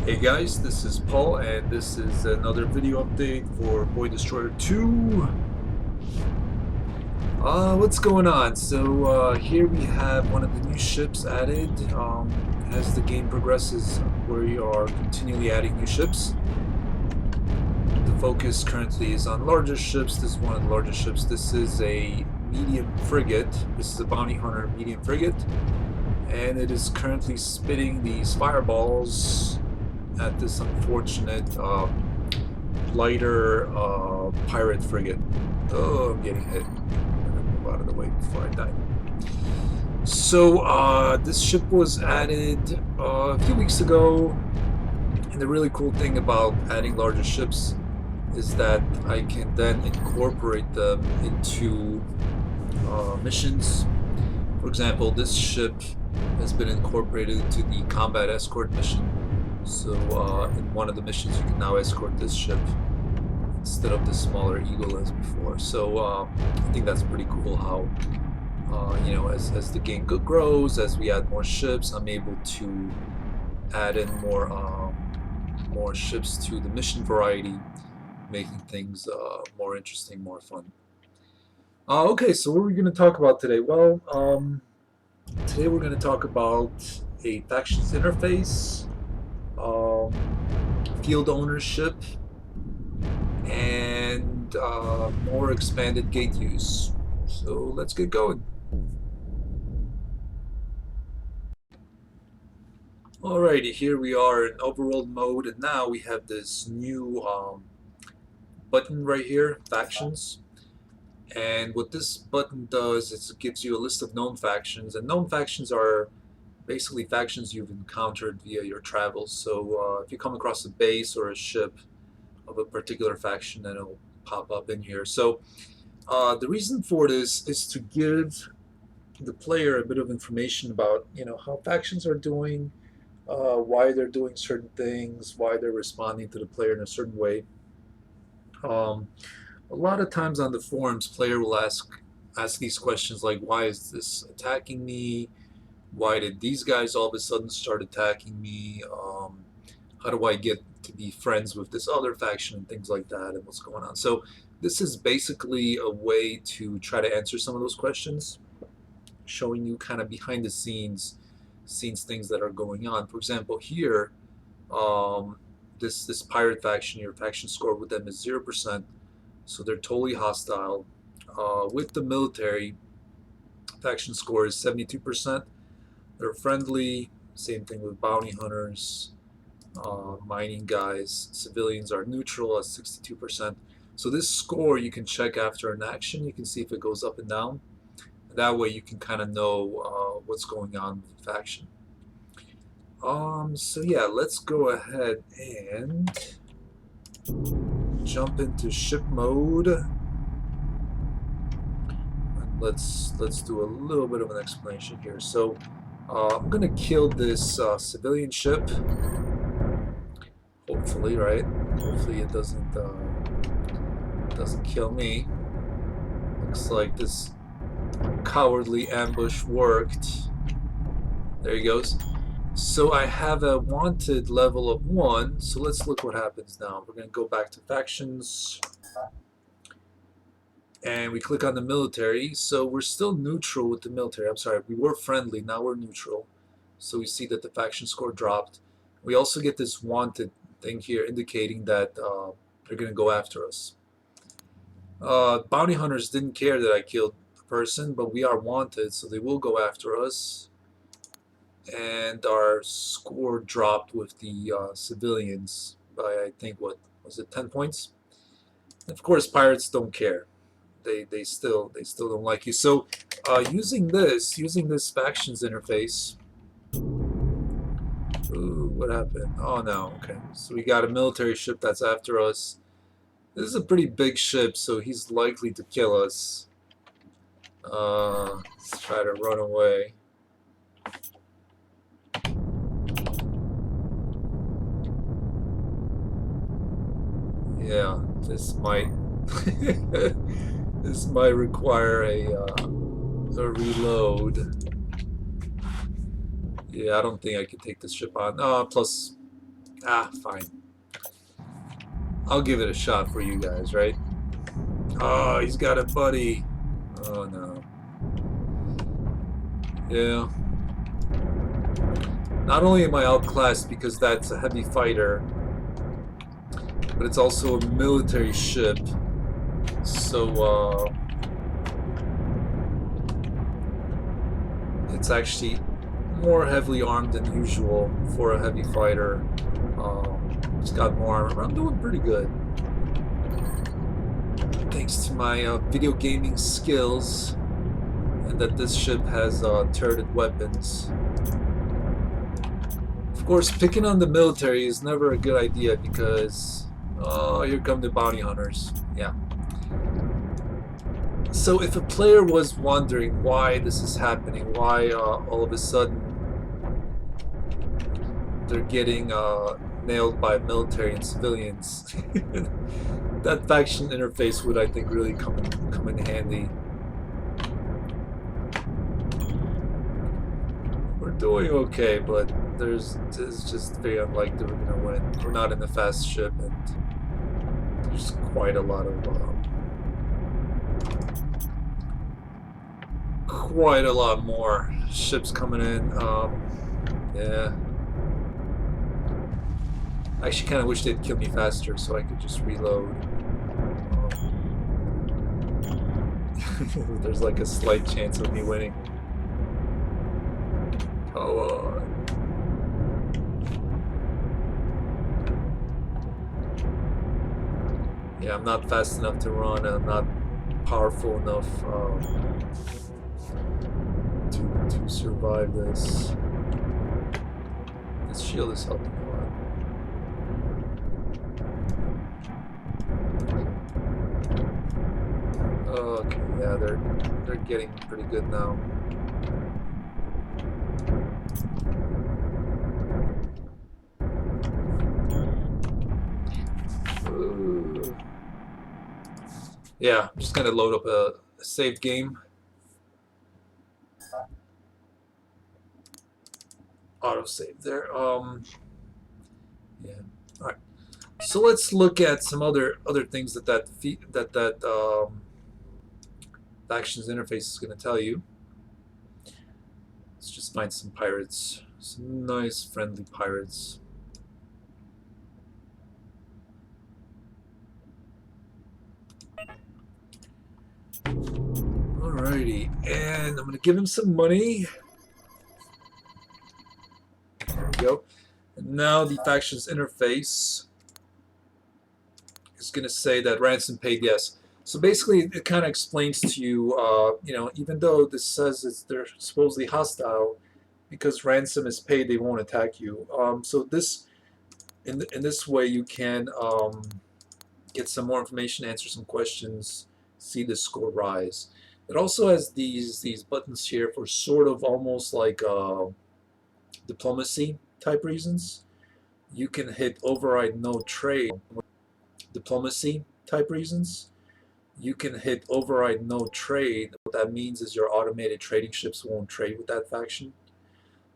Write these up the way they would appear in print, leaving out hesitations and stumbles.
Hey guys, this is Paul, and this is another video update for Boy Destroyer 2. What's going on? So here we have one of the new ships added. As the game progresses, we are continually adding new ships. The focus currently is on larger ships. This is one of the largest ships. This is a medium frigate. This is a bounty hunter medium frigate, and it is currently spitting these fireballs at this unfortunate lighter pirate frigate. Oh, I'm getting hit. I'm gonna move out of the way before I die. So this ship was added a few weeks ago, and the really cool thing about adding larger ships is that I can then incorporate them into missions. For example, this ship has been incorporated into the combat escort mission. So in one of the missions you can now escort this ship instead of the smaller Eagle as before. So I think that's pretty cool how as the game grows, as we add more ships, I'm able to add in more ships to the mission variety, making things more interesting, more fun. Okay, so what are we going to talk about today? Well, today we're going to talk about a factions interface, um, field ownership, and more expanded gate use. So let's get going. Alrighty, here we are in overworld mode, and now we have this new button right here, factions. And what this button does is it gives you a list of known factions, and known factions are basically factions you've encountered via your travels. So if you come across a base or a ship of a particular faction, then it'll pop up in here. So the reason for this is to give the player a bit of information about how factions are doing, why they're doing certain things, why they're responding to the player in a certain way. Um, a lot of times on the forums, player will ask these questions like, why is this attacking me? Why did these guys all of a sudden start attacking me? How do I get to be friends with this other faction and things like that, and what's going on? So this is basically a way to try to answer some of those questions, showing you kind of behind the scenes things that are going on. For example, here, um, this pirate faction, your faction score with them is 0%, so they're totally hostile. With the military, faction score is 72%. They're friendly. Same thing with bounty hunters, mining guys. Civilians are neutral at 62%. So this score you can check after an action. You can see if it goes up and down. That way you can kind of know what's going on with the faction. So yeah, let's go ahead and jump into ship mode. And let's do a little bit of an explanation here. So I'm gonna kill this civilian ship. Hopefully, right? Hopefully it doesn't kill me. Looks like this cowardly ambush worked. There he goes. So I have a wanted level of 1, so let's look what happens now. We're going to go back to factions, and we click on the military. So we're still neutral with the military. I'm sorry, we were friendly, now we're neutral. So we see that the faction score dropped. We also get this wanted thing here indicating that they're going to go after us. Bounty hunters didn't care that I killed the person, but we are wanted, so they will go after us. And our score dropped with the civilians by, I think, what was it, 10 points? And of course, pirates don't care. They still don't like you. So using this factions interface. Ooh, what happened? Oh no, okay. So we got a military ship that's after us. This is a pretty big ship, so he's likely to kill us. Let's try to run away. Yeah, this might this might require a reload. Yeah, I don't think I can take this ship on. Plus Ah, fine. I'll give it a shot for you guys, right? Oh, he's got a buddy. Oh no. Yeah. Not only am I outclassed because that's a heavy fighter, but it's also a military ship. So, it's actually more heavily armed than usual for a heavy fighter. It's got more armor. I'm doing pretty good. Thanks to my video gaming skills, and that this ship has turreted weapons. Of course, picking on the military is never a good idea because, oh, here come the bounty hunters. Yeah. So if a player was wondering why this is happening, why all of a sudden they're getting nailed by military and civilians, that faction interface would, I think, really come in handy. We're doing okay, but it's just very unlikely we're gonna win. We're not in the fast ship, and there's quite a lot more ships coming in. Yeah. I actually kind of wish they'd kill me faster so I could just reload. There's like a slight chance of me winning. Oh, yeah, I'm not fast enough to run, and I'm not powerful enough to survive this. This shield is helping a lot. Okay, yeah, they're getting pretty good now. Yeah, I'm just gonna load up a saved game. Autosave there. Yeah. All right. So let's look at some other things that Factions interface is going to tell you. Let's just find some pirates, some nice friendly pirates. Alrighty, and I'm going to give him some money. There we go. And now the factions interface is going to say that ransom paid yes. So basically, it kind of explains to you, you know, even though this says they're supposedly hostile, because ransom is paid, they won't attack you. So this, in this way, you can get some more information, answer some questions, see the score rise. It also has these buttons here for sort of almost like diplomacy type reasons. You can hit override no trade. Diplomacy type reasons. You can hit override no trade. What that means is your automated trading ships won't trade with that faction.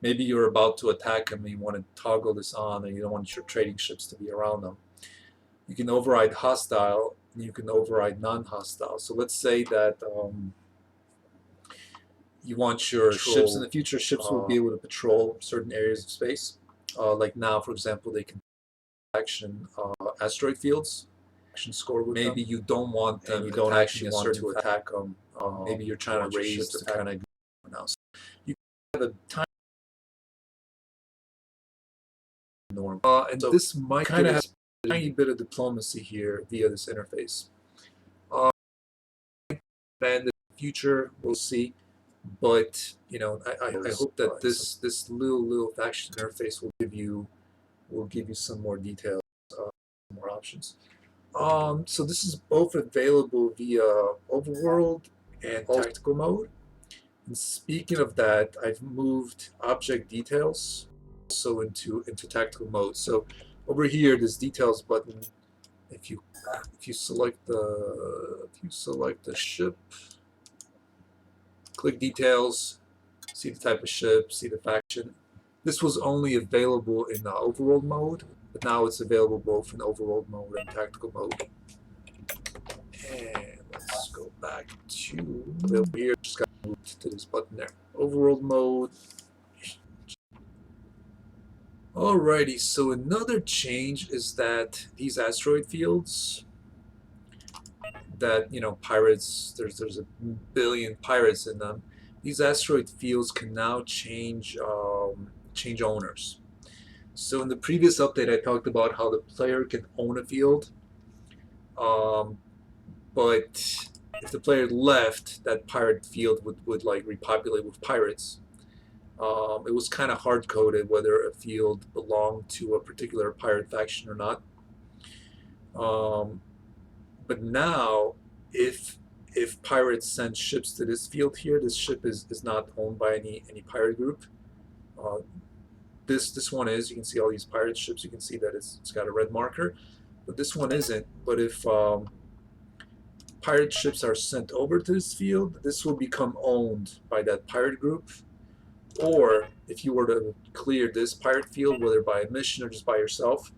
Maybe you're about to attack them and you want to toggle this on and you don't want your trading ships to be around them. You can override hostile and you can override non-hostile. So let's say that you want your ships in the future. Ships will be able to patrol certain areas of space. Like now, for example, they can action asteroid fields. Score with maybe them. You don't want them. You don't actually want to attack them. Maybe you're trying to raise to kind of now. So you have a time norm, and so this might kind of have a tiny bit of diplomacy here via this interface. And in the future, we'll see. But you know, I hope that this little faction interface will give you some more details, more options. So this is both available via overworld and tactical mode. And speaking of that, I've moved object details also into tactical mode. So over here, this details button. If you select the ship, click details, see the type of ship, see the faction. This was only available in overworld mode, but now it's available both in overworld mode and tactical mode. And let's go back to over here. Just got to move to this button there. Overworld mode. Alrighty, so another change is that these asteroid fields that, pirates, there's a billion pirates in them. These asteroid fields can now change owners. So in the previous update, I talked about how the player can own a field, but if the player left, that pirate field would like repopulate with pirates. It was kind of hard coded whether a field belonged to a particular pirate faction or not. But now, if pirates send ships to this field here, this ship is not owned by any pirate group. Uh, this one is. You can see all these pirate ships. You can see that it's got a red marker, but this one isn't. But if pirate ships are sent over to this field, this will become owned by that pirate group. Or if you were to clear this pirate field, whether by a mission or just by yourself,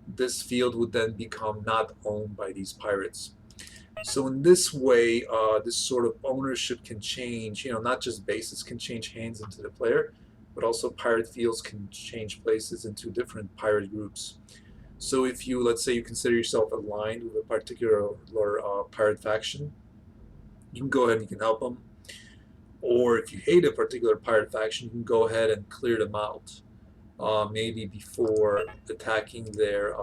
this field would then become not owned by these pirates. So in this way, this sort of ownership can change. Not just bases can change hands into the player, but also pirate fields can change places into different pirate groups. So if you, let's say you consider yourself aligned with a particular pirate faction, you can go ahead and you can help them. Or if you hate a particular pirate faction, you can go ahead and clear them out, maybe before attacking their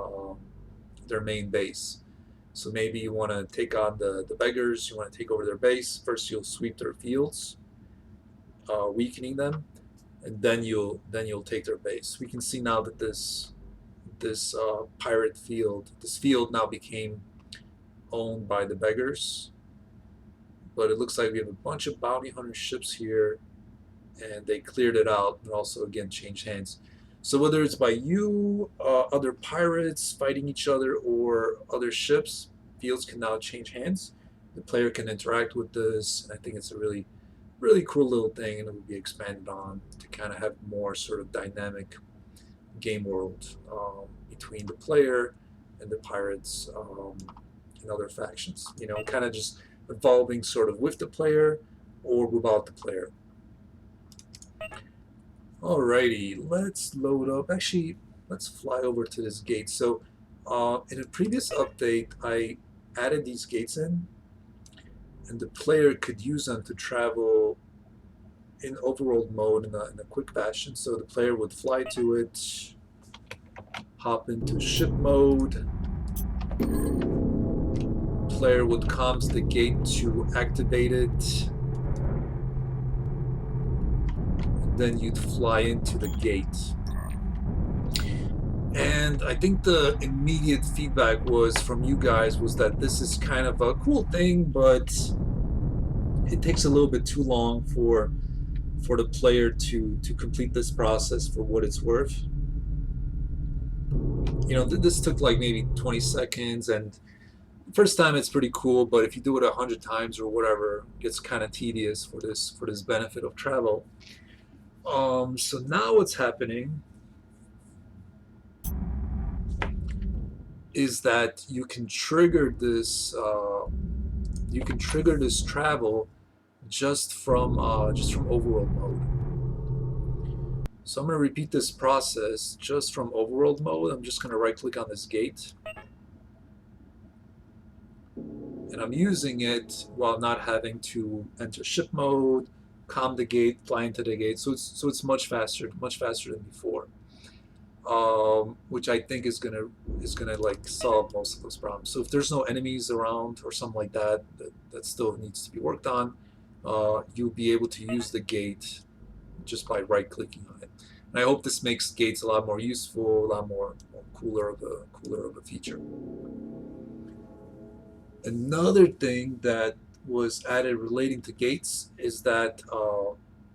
main base. So maybe you want to take on the beggars, you want to take over their base. First you'll sweep their fields, weakening them, and then you'll take their base. We can see now that this pirate field, this field now became owned by the beggars. But it looks like we have a bunch of bounty hunter ships here, and they cleared it out and also again changed hands. So whether it's by you, other pirates fighting each other, or other ships, fields can now change hands. The player can interact with this, and I think it's a really, really cool little thing, and it will be expanded on to kind of have more sort of dynamic game world between the player and the pirates and other factions. Kind of just evolving sort of with the player or without the player. Alrighty, let's load up. Actually, let's fly over to this gate. So in a previous update, I added these gates in, and the player could use them to travel in overworld mode in a quick fashion. So the player would fly to it, hop into ship mode, player would comms the gate to activate it, and then you'd fly into the gate. And I think the immediate feedback was from you guys was that this is kind of a cool thing, but it takes a little bit too long for the player to complete this process for what it's worth. This took like maybe 20 seconds, and first time it's pretty cool, but if you do it 100 times or whatever, it gets kind of tedious for this benefit of travel. So now what's happening is that you can trigger this travel just from overworld mode. So I'm going to repeat this process just from overworld mode. I'm just going to right click on this gate, and I'm using it while not having to enter ship mode, comm the gate, fly into the gate. So it's much faster than before, which I think is gonna like solve most of those problems. So if there's no enemies around or something like that still needs to be worked on, you'll be able to use the gate just by right clicking on it. And I hope this makes gates a lot more useful, a lot more cooler of a feature. Another thing that was added relating to gates is that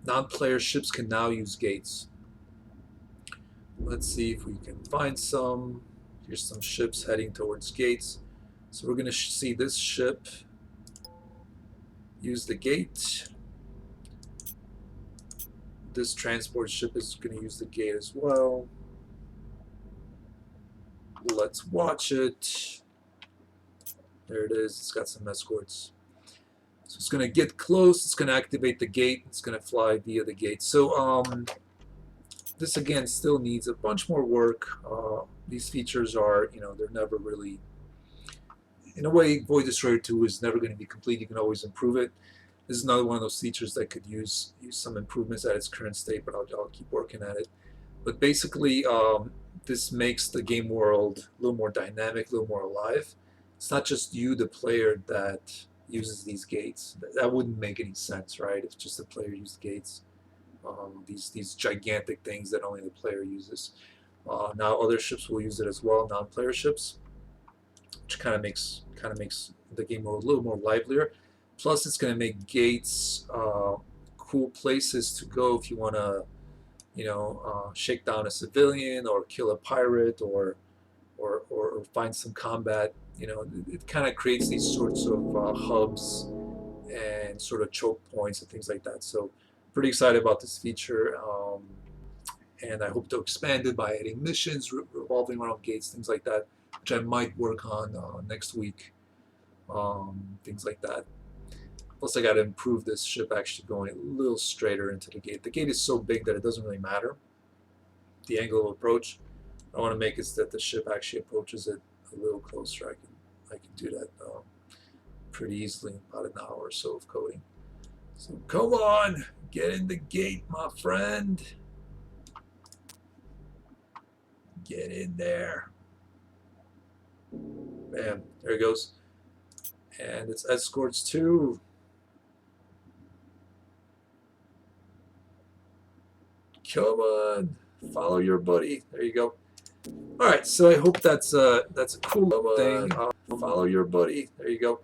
non-player ships can now use gates. Let's see if we can find some. Here's some ships heading towards gates. So we're going to see this ship use the gate. this transport ship is going to use the gate as well. Let's watch it. There it is. It's got some escorts. So it's going to get close. It's going to activate the gate. It's going to fly via the gate. So this again still needs a bunch more work. These features are, they're never really, in a way, Void Destroyer 2 is never going to be complete. You can always improve it. This is another one of those features that could use some improvements at its current state, but I'll keep working at it. But basically, this makes the game world a little more dynamic, a little more alive. It's not just you, the player, that uses these gates. That wouldn't make any sense, right? If just the player used gates. These gigantic things that only the player uses. Now other ships will use it as well, non-player ships, which kind of makes the game world a little more livelier. Plus, it's going to make gates cool places to go if you want to, shake down a civilian or kill a pirate or find some combat. It kind of creates these sorts of hubs and sort of choke points and things like that. So, pretty excited about this feature, and I hope to expand it by adding missions revolving around gates, things like that, which I might work on next week. Things like that. Plus, I got to improve this ship actually going a little straighter into the gate. The gate is so big that it doesn't really matter the angle of approach. I want to make it so that the ship actually approaches it a little closer. I can do that pretty easily in about an hour or so of coding. So come on, get in the gate, my friend. Get in there. Bam, there it goes. And it's escorts too. Come on, follow your buddy. There you go. All right, so I hope that's a cool thing. Follow your buddy. There you go.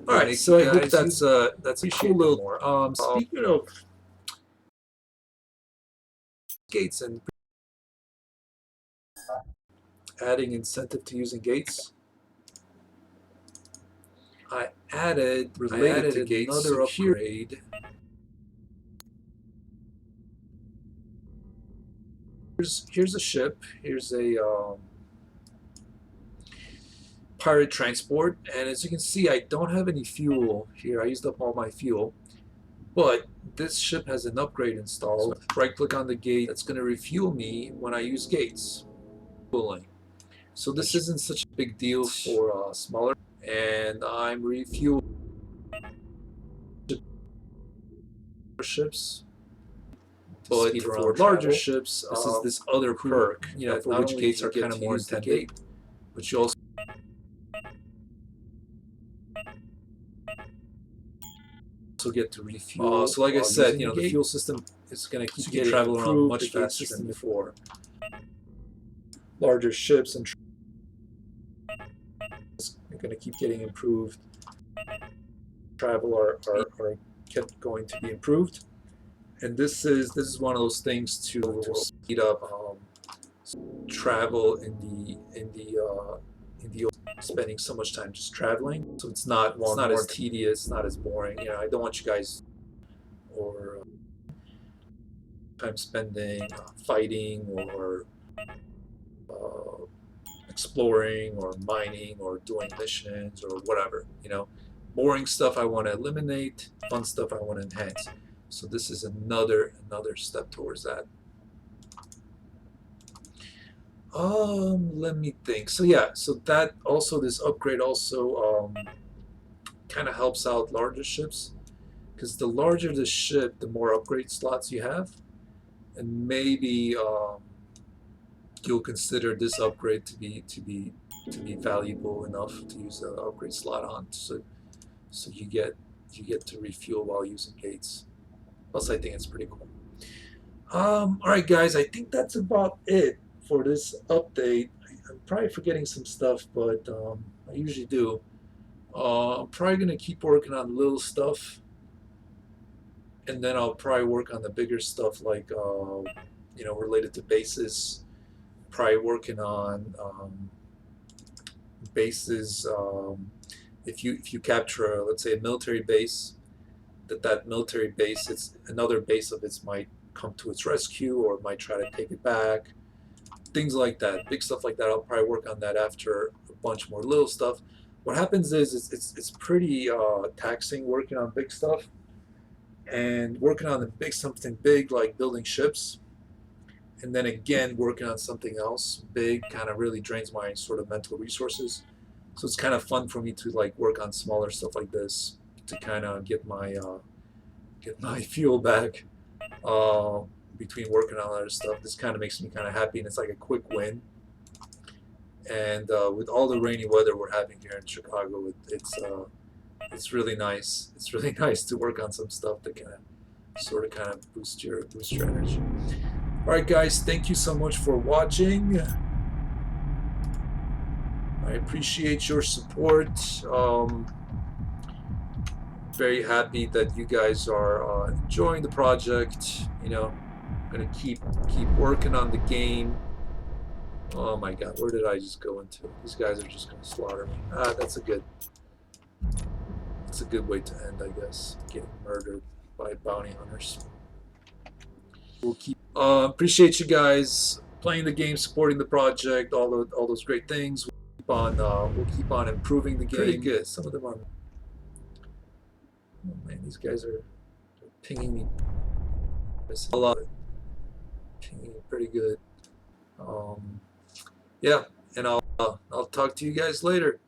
All right, so I hope that's a cool little. Speaking of gates and adding incentive to using gates, I added related to gates another upgrade. Here's a ship. Here's a pirate transport, and as you can see, I don't have any fuel here. I used up all my fuel, but this ship has an upgrade installed. So right click on the gate. That's going to refuel me when I use gates. So this isn't such a big deal for smaller, and I'm refueling ships. But for larger ships, this is this other perk, for which gates are kind of more intended, but you also get to refuel. So like I said, the fuel system is going to keep you traveling around much faster than before. Larger ships and are going to keep getting improved. Travel are kept going to be improved. And this is one of those things to speed up travel in the spending so much time just traveling. So it's not as tedious, not as boring. I don't want you guys or time spending fighting or exploring or mining or doing missions or whatever. Boring stuff I want to eliminate, fun stuff I want to enhance. So this is another step towards that. Let me think. So yeah, so that also, this upgrade also kind of helps out larger ships, because the larger the ship, the more upgrade slots you have, and maybe you'll consider this upgrade to be valuable enough to use an upgrade slot on. So you get to refuel while using gates. Plus, I think it's pretty cool. All right, guys, I think that's about it for this update. I'm probably forgetting some stuff, but I usually do. I'm probably going to keep working on little stuff, and then I'll probably work on the bigger stuff, like, related to bases. Probably working on bases. If you capture, let's say, a military base, that military base, it's another base of its might come to its rescue or might try to take it back. Things like that, big stuff like that. I'll probably work on that after a bunch more little stuff. What happens is it's pretty taxing working on big stuff, and working on something big like building ships, and then again working on something else big kind of really drains my sort of mental resources. So it's kind of fun for me to like work on smaller stuff like this to kind of get my fuel back uh, between working on other stuff. This kind of makes me kind of happy, and it's like a quick win. And with all the rainy weather we're having here in Chicago, it's really nice. It's really nice to work on some stuff that can sort of kind of boost your energy. All right, guys, thank you so much for watching. I appreciate your support. Very happy that you guys are enjoying the project. You know, I'm gonna keep working on the game. Oh my God, where did I just go into? These guys are just gonna slaughter me. That's a good way to end, I guess. Getting murdered by bounty hunters. We'll keep. Appreciate you guys playing the game, supporting the project, all those great things. We'll keep on improving the game. Pretty good. Some of them are. Oh man, these guys are pinging me a lot. Pinging me pretty good. Yeah, and I'll talk to you guys later.